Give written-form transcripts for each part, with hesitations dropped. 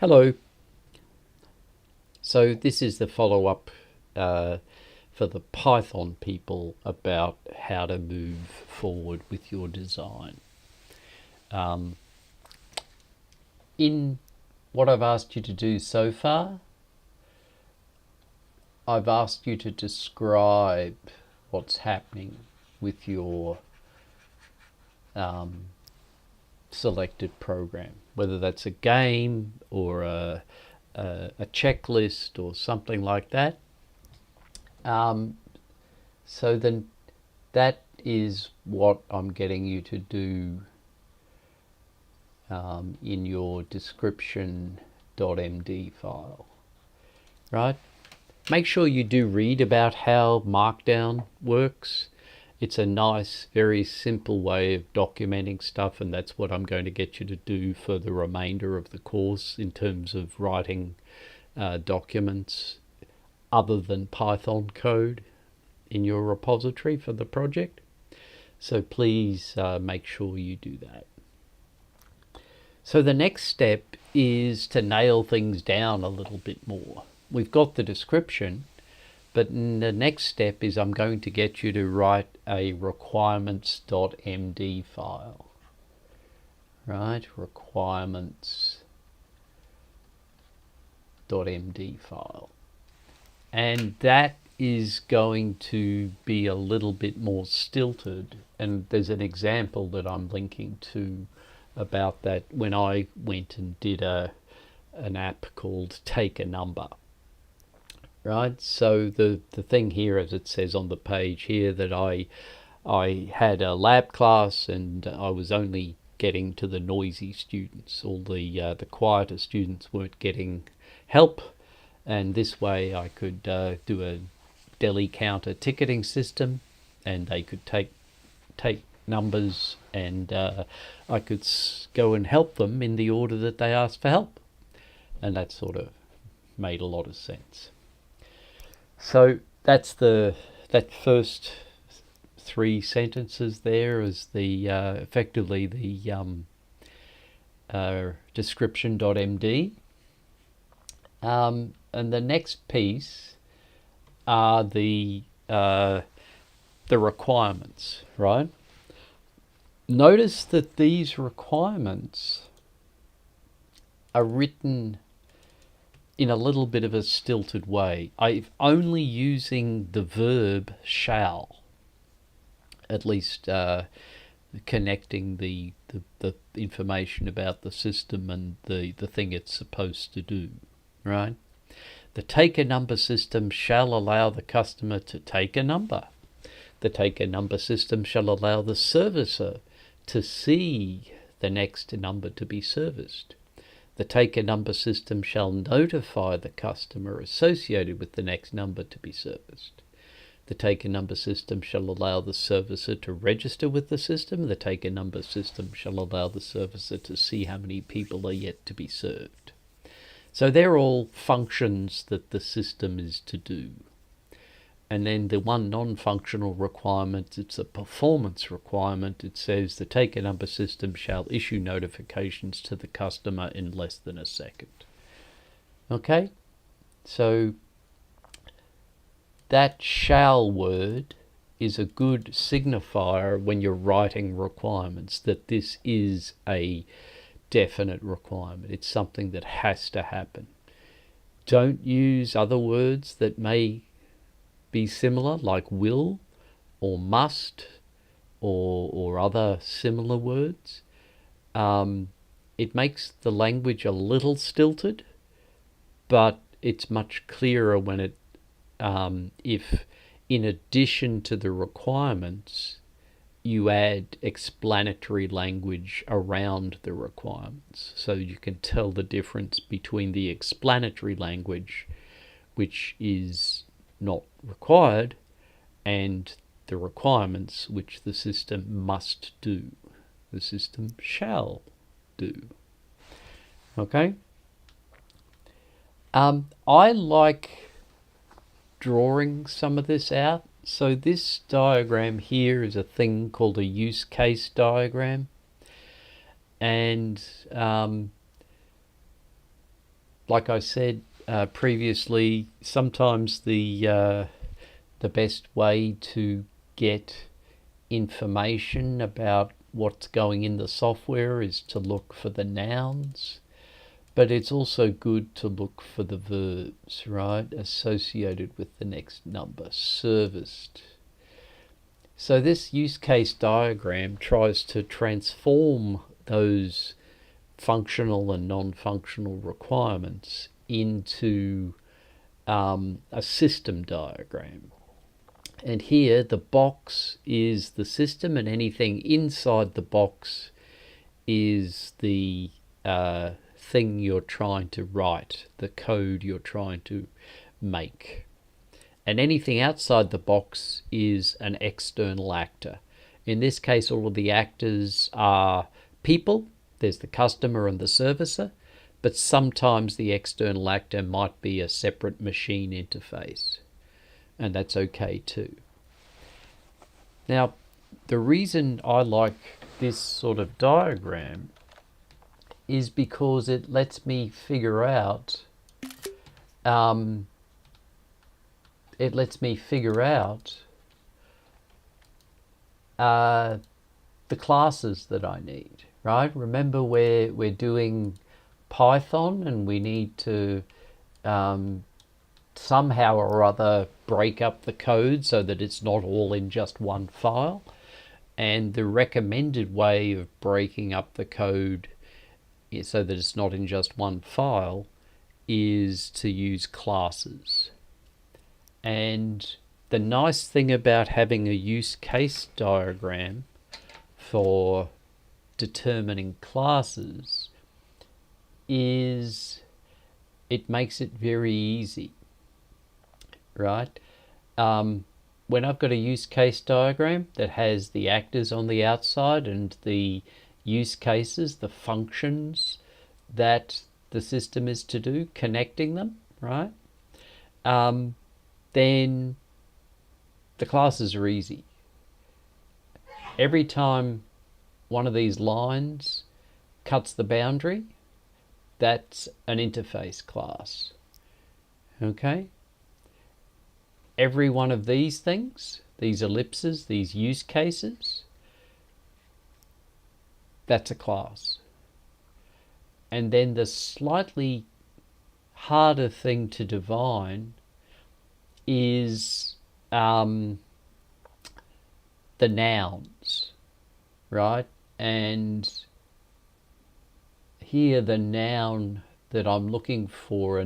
Hello. So this is the follow-up for the Python people about how to move forward with your design. In what I've asked you to do so far, I've asked you to describe what's happening with your selected program, whether that's a game or a checklist or something like that. So then that is what I'm getting you to do in your description.md file, right? Make sure you do read about how Markdown works. It's a nice, very simple way of documenting stuff, and that's what I'm going to get you to do for the remainder of the course in terms of writing documents other than Python code in your repository for the project. So please make sure you do that. So the next step is to nail things down a little bit more. We've got the description, but the next step is I'm going to get you to write a requirements.md file. Right, requirements.md file. And that is going to be a little bit more stilted, and there's an example that I'm linking to about that when I went and did an app called Take a Number. Right, so the thing here, as it says on the page here, that I had a lab class and I was only getting to the noisy students. All the quieter students weren't getting help, and this way I could do a deli counter ticketing system, and they could take numbers, and I could go and help them in the order that they asked for help, and that sort of made a lot of sense. So that's that first three sentences there is the effectively the description.md, and the next piece are the requirements, right? Notice that these requirements are written in a little bit of a stilted way. I'm only using the verb shall, at least connecting the information about the system and the thing it's supposed to do, right? The take a number system shall allow the customer to take a number. The take a number system shall allow the servicer to see the next number to be serviced. The take a number system shall notify the customer associated with the next number to be serviced. The take a number system shall allow the servicer to register with the system. The take a number system shall allow the servicer to see how many people are yet to be served. So they're all functions that the system is to do. And then the one non-functional requirement, it's a performance requirement. It says the take a number system shall issue notifications to the customer in less than a second. Okay, so that shall word is a good signifier when you're writing requirements that this is a definite requirement. It's something that has to happen. Don't use other words that may be similar, like will or must or other similar words. It makes the language a little stilted, but it's much clearer when it if in addition to the requirements you add explanatory language around the requirements, so you can tell the difference between the explanatory language, which is not required, and the requirements which the system must do, the system shall do. Okay, I like drawing some of this out. So this diagram here is a thing called a use case diagram, and like I said previously, sometimes the best way to get information about what's going in the software is to look for the nouns, but it's also good to look for the verbs, right, associated with the next number, serviced. So this use case diagram tries to transform those functional and non-functional requirements into a system diagram. And here the box is the system, and anything inside the box is the thing you're trying to write, the code you're trying to make. And anything outside the box is an external actor. In this case, all of the actors are people. There's the customer and the servicer, but sometimes the external actor might be a separate machine interface, and that's okay too. Now, the reason I like this sort of diagram is because it lets me figure out the classes that I need, right? Remember, we're doing Python, and we need to somehow or other break up the code so that it's not all in just one file. And the recommended way of breaking up the code so that it's not in just one file is to use classes. And the nice thing about having a use case diagram for determining classes is it makes it very easy, right? When I've got a use case diagram that has the actors on the outside and the use cases, the functions that the system is to do, connecting them, right? Then the classes are easy. Every time one of these lines cuts the boundary, that's an interface class. Okay? Every one of these things, these ellipses, these use cases, that's a class. And then the slightly harder thing to define is the nouns, right? And here the noun that I'm looking for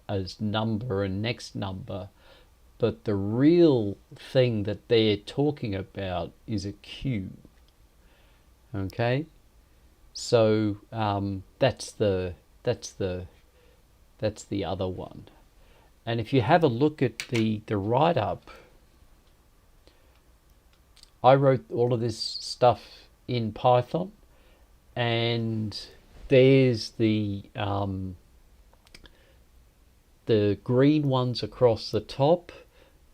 as number and next number, but the real thing that they're talking about is a queue. Okay, so that's the other one. And if you have a look at the write-up, I wrote all of this stuff in Python, and there's the green ones across the top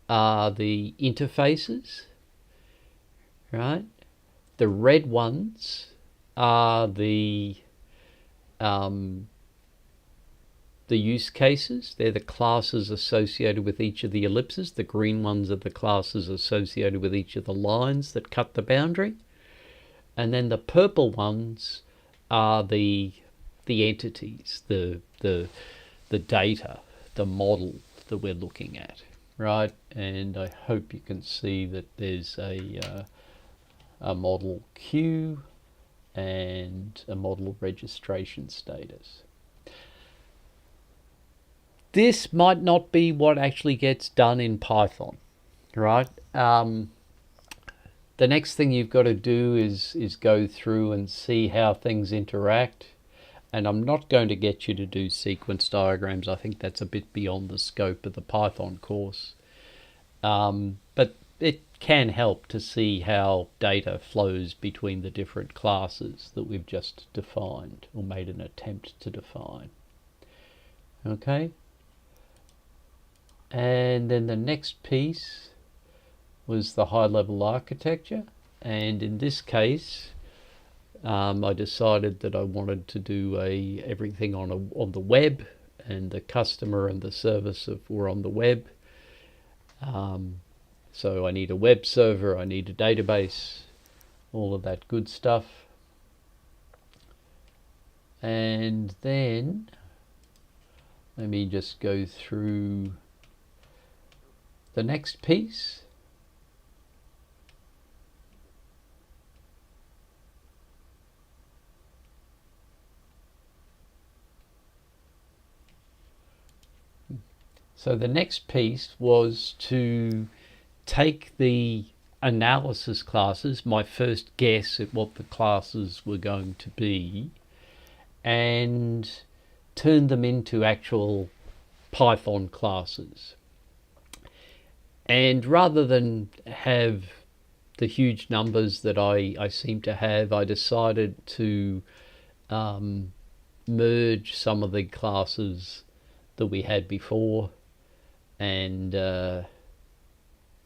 are the interfaces, right? The red ones are the use cases. They're the classes associated with each of the ellipses. The green ones are the classes associated with each of the lines that cut the boundary. And then the purple ones are the entities, the data, the model that we're looking at, right? And I hope you can see that there's a model queue and a model registration status. This might not be what actually gets done in Python, right? The next thing you've got to do is go through and see how things interact. And I'm not going to get you to do sequence diagrams. I think that's a bit beyond the scope of the Python course. But it can help to see how data flows between the different classes that we've just defined or made an attempt to define. Okay? And then the next piece was the high-level architecture. And in this case, I decided that I wanted to do everything on the web, and the customer and the service were on the web. So I need a web server, I need a database, all of that good stuff. And then let me just go through the next piece. So the next piece was to take the analysis classes, my first guess at what the classes were going to be, and turn them into actual Python classes. And rather than have the huge numbers that I seem to have, I decided to merge some of the classes that we had before, and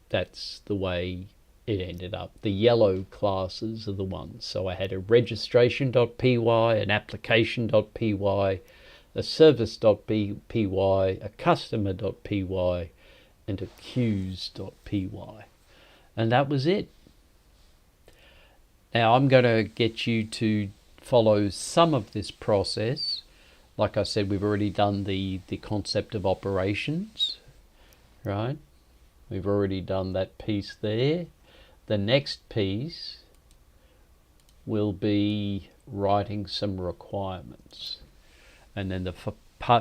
that's the way it ended up. The yellow classes are the ones. So I had a registration.py, an application.py, a service.py, a customer.py, and a queues.py. And that was it. Now I'm going to get you to follow some of this process. Like I said, we've already done the concept of operations, right? We've already done that piece there. The next piece will be writing some requirements. And then the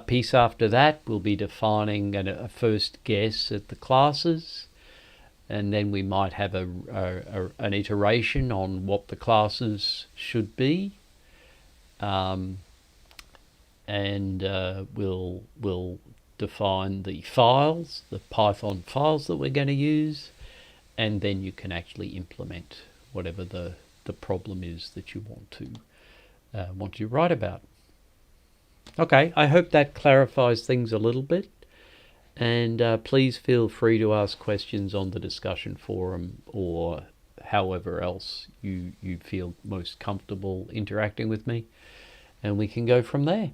piece after that will be defining a first guess at the classes. And then we might have an iteration on what the classes should be. We'll define the files, the Python files that we're going to use, and then you can actually implement whatever the problem is that you want to write about. Okay, I hope that clarifies things a little bit, and please feel free to ask questions on the discussion forum or however else you feel most comfortable interacting with me, and we can go from there.